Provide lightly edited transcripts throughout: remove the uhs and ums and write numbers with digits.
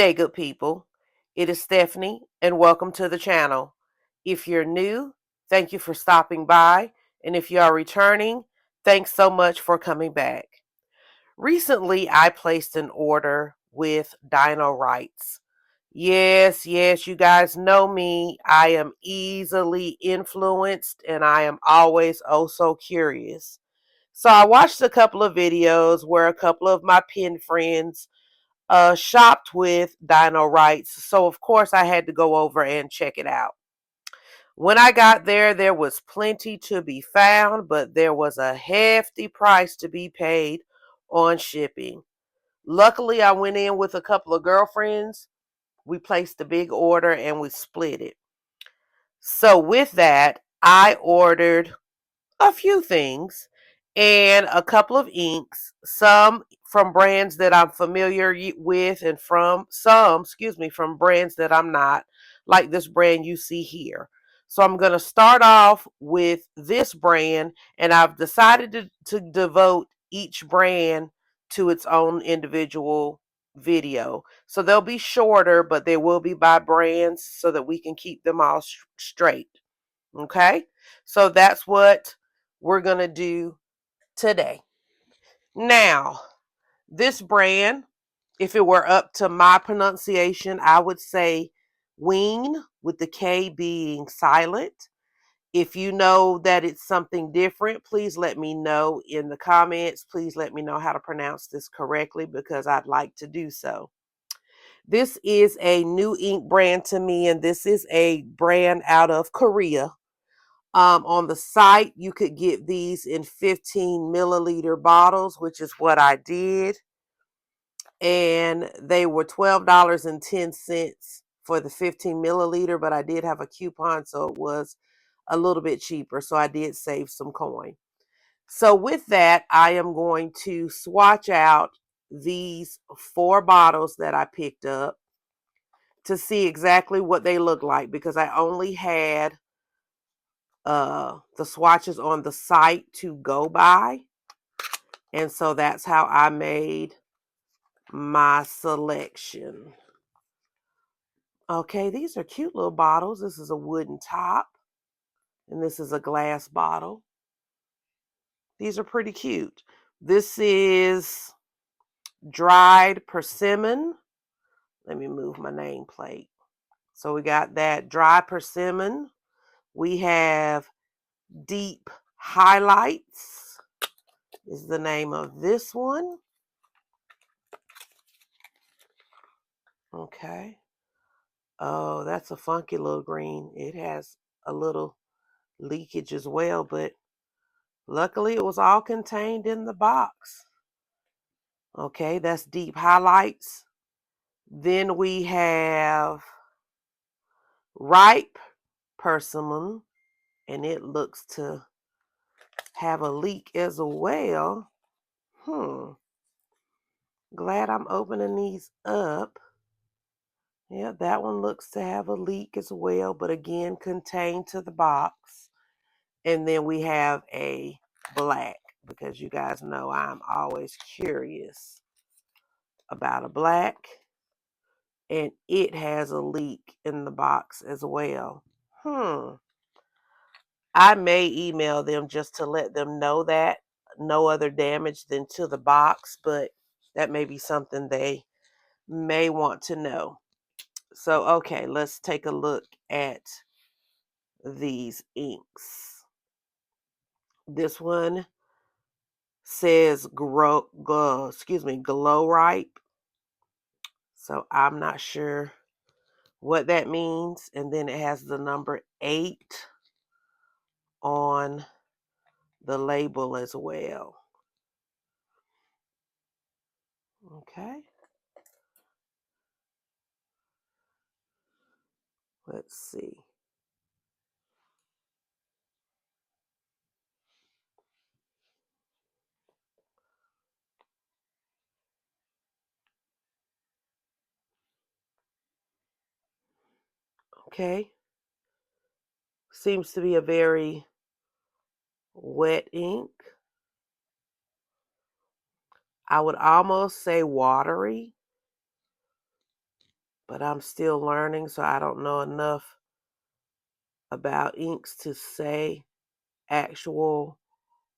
day, good people. It is Stephanie, and welcome to the channel. If you're new, thank you for stopping by, and if you are returning, thanks so much for coming back. Recently, I placed an order with Dino. Yes, you guys know me. I am easily influenced, and I am always oh so curious. So I watched a couple of videos where a couple of my pen friends shopped with Dino. So of course I had to go over and check it out. When I got there, there was plenty to be found, but there was a hefty price to be paid on shipping. Luckily, I went in with a couple of girlfriends. We placed a big order and we split it. So with that, I ordered a few things and a couple of inks, some from brands that I'm familiar with and from brands that I'm not, like this brand you see here. So I'm going to start off with this brand, and I've decided to devote each brand to its own individual video. So they'll be shorter, but they will be by brands so that we can keep them all straight. Okay? So that's what we're going to do today. Now, this brand, if it were up to my pronunciation, I would say Ween, with the K being silent. If you know that it's something different, please let me know in the comments. Please let me know how to pronounce this correctly because I'd like to do so. This is a new ink brand to me, and this is a brand out of Korea. On the site, you could get these in 15 milliliter bottles, which is what I did. And they were $12.10 for the 15 milliliter, but I did have a coupon, so it was a little bit cheaper. So I did save some coin. So with that, I am going to swatch out these 4 bottles that I picked up to see exactly what they look like because I only had the swatches on the site to go by, and so that's how I made my selection. Okay, these are cute little bottles. This is a wooden top, and this is a glass bottle. These are pretty cute. This is dried persimmon. Let me move my nameplate. So we got that dry persimmon. We have deep highlights is the name of this one. Okay. Oh, that's a funky little green. It has a little leakage as well, but luckily it was all contained in the box. Okay, that's deep highlights. Then we have ripe persimmon, and it looks to have a leak as well. Glad I'm opening these up. Yeah, that one looks to have a leak as well, but again, contained to the box. And then we have a black, because you guys know I'm always curious about a black. And it has a leak in the box as well. I may email them just to let them know that. No other damage than to the box, but that may be something they may want to know. So, okay, let's take a look at these inks. This one says glow ripe. So I'm not sure what that means. And then it has the number 8 on the label as well. Okay. Let's see. Okay. Seems to be a very wet ink. I would almost say watery. but I'm still learning, so I don't know enough about inks to say actual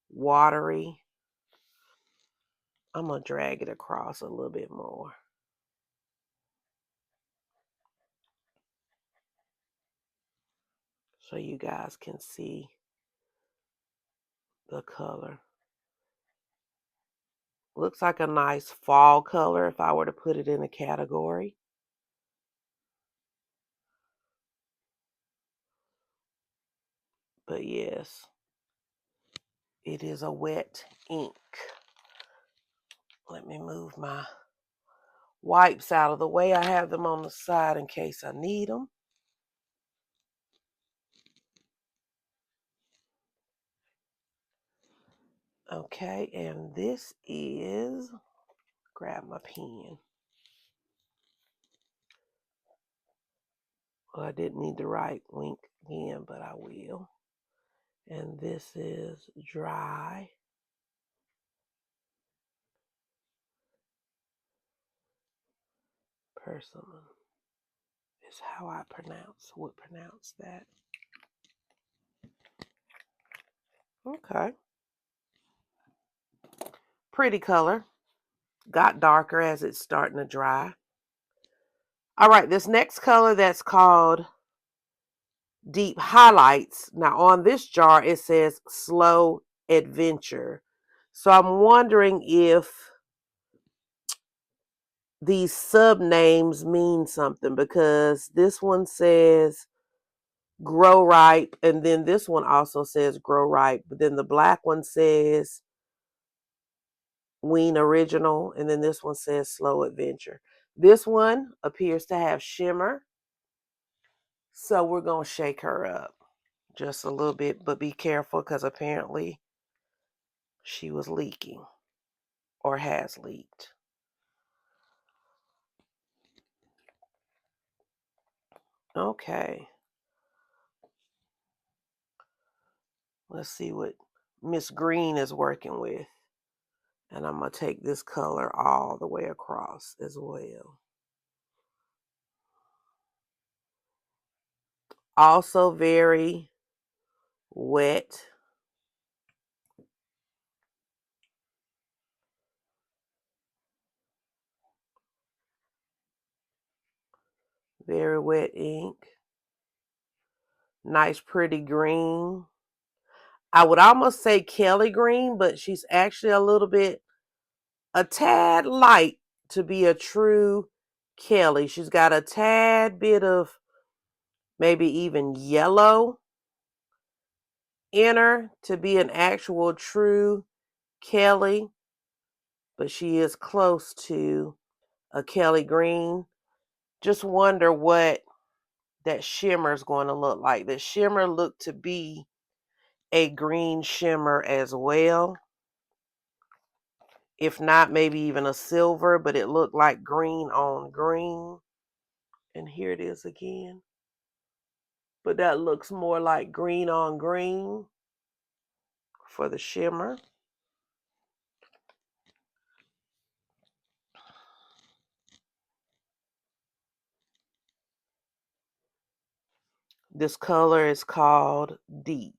watery. I'm going to drag it across a little bit more. So you guys can see the color. Looks like a nice fall color if I were to put it in a category. But yes, it is a wet ink. Let me move my wipes out of the way. I have them on the side in case I need them. Okay, and this is, grab my pen. Well, I didn't need to write Wink again, but I will. And this is dry. Persimmon is how I would pronounce that. Okay. Pretty color. Got darker as it's starting to dry. All right, this next color that's called Deep Highlights. Now on this jar it says Slow Adventure. So I'm wondering if these sub names mean something, because this one says Grow Ripe, and then this one also says Grow Ripe, but then the black one says Ween Original, and then this one says Slow Adventure. This one appears to have shimmer, so we're going to shake her up just a little bit, but be careful because apparently she was leaking or has leaked. Okay. Let's see what Miss Green is working with. And I'm going to take this color all the way across as well. Also very wet. Very wet ink. Nice pretty green. I would almost say Kelly green, but she's actually a tad light to be a true Kelly. She's got a tad bit of maybe even yellow in her to be an actual true Kelly, but she is close to a Kelly green. Just wonder what that shimmer is going to look like. The shimmer looked to be a green shimmer as well. If not, maybe even a silver, but it looked like green on green. And here it is again. But that looks more like green on green for the shimmer. This color is called Deep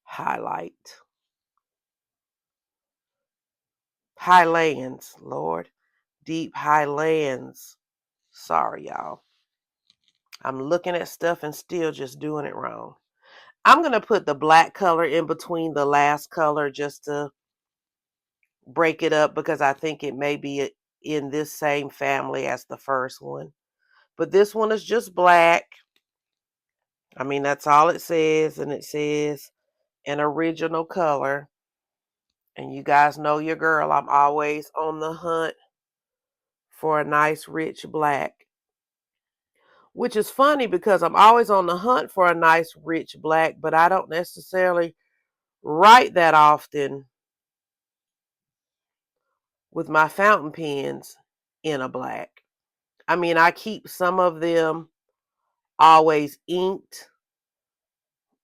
Highlight. Highlands, Lord. Deep Highlands. Sorry, y'all. I'm looking at stuff and still just doing it wrong. I'm going to put the black color in between the last color just to break it up, because I think it may be in this same family as the first one. But this one is just black. I mean, that's all it says, and it says an original color. And you guys know your girl, I'm always on the hunt for a nice rich black. Which is funny because I'm always on the hunt for a nice rich black, but I don't necessarily write that often with my fountain pens in a black. I mean, I keep some of them always inked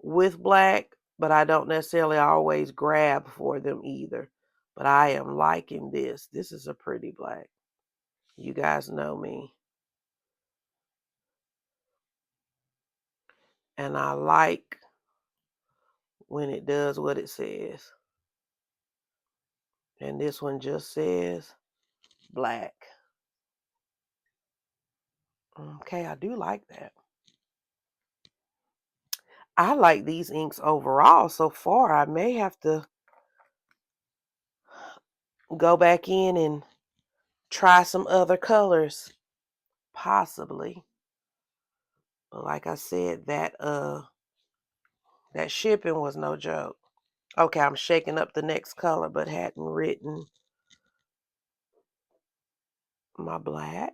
with black, but I don't necessarily always grab for them either. But I am liking this. This is a pretty black. You guys know me. And I like when it does what it says. And this one just says black. Okay, I do like that. I like these inks overall so far. I may have to go back in and try some other colors, possibly. But like I said, that shipping was no joke. Okay, I'm shaking up the next color, but hadn't written my black.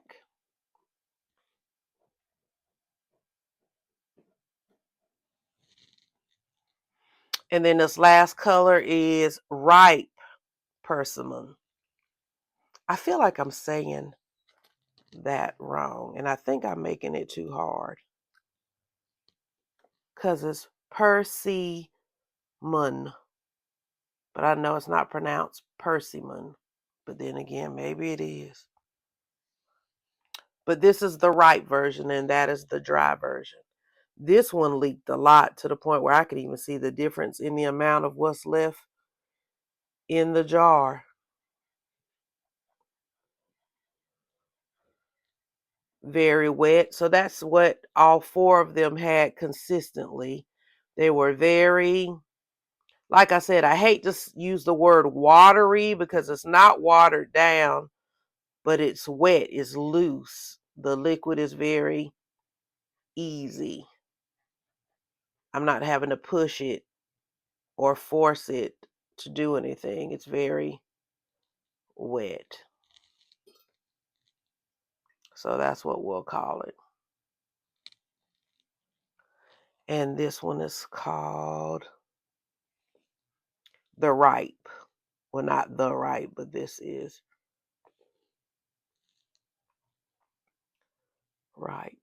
And then this last color is ripe persimmon. I feel like I'm saying that wrong, and I think I'm making it too hard because it's persimmon, but I know it's not pronounced persimmon. But then again, maybe it is. But this is the ripe version, and that is the dry version. This one leaked a lot to the point where I could even see the difference in the amount of what's left in the jar. Very wet. So that's what all four of them had consistently. They were very, like I said, I hate to use the word watery because it's not watered down, but it's wet, it's loose. The liquid is very easy. I'm not having to push it or force it to do anything. It's very wet. So that's what we'll call it. And this one is called the ripe. Well, not the ripe, but this is ripe.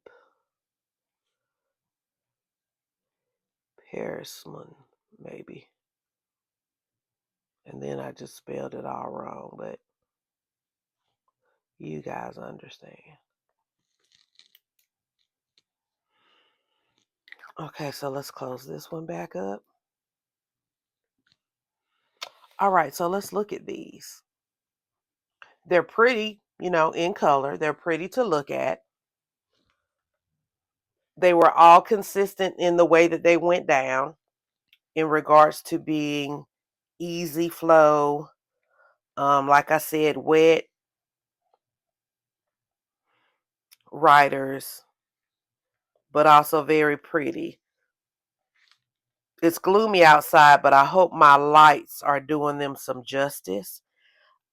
Persimmon, maybe. And then I just spelled it all wrong, but you guys understand. Okay, so let's close this one back up. All right, so let's look at these. They're pretty, in color. They're pretty to look at. They were all consistent in the way that they went down in regards to being easy flow. Like I said, wet writers, but also very pretty. It's gloomy outside, but I hope my lights are doing them some justice.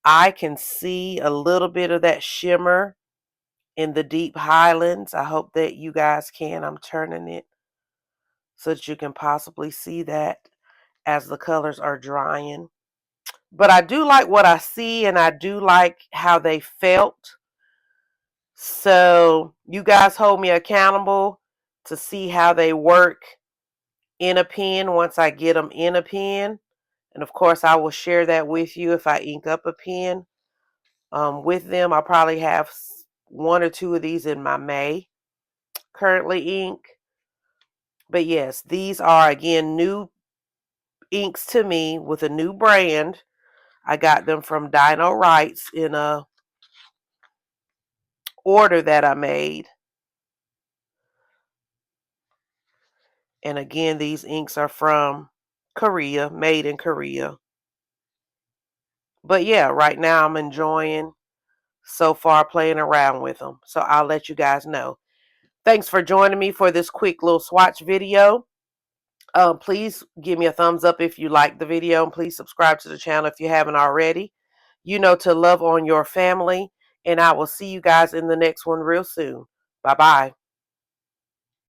I can see a little bit of that shimmer in the deep highlands. I hope that you guys can. I'm turning it so that you can possibly see that as the colors are drying. But I do like what I see, and I do like how they felt. So you guys hold me accountable to see how they work in a pen once I get them in a pen. And of course, I will share that with you if I ink up a pen with them. I'll probably have one or two of these in my May currently ink. But yes, these are, again, new inks to me with a new brand. I got them from Dino in a order that I made. And again, these inks are from Korea, made in Korea. But yeah, right now I'm enjoying so far playing around with them. So I'll let you guys know. Thanks for joining me for this quick little swatch video. Please give me a thumbs up if you like the video, and please subscribe to the channel if you haven't already. You know to love on your family, and I will see you guys in the next one real soon. Bye-bye.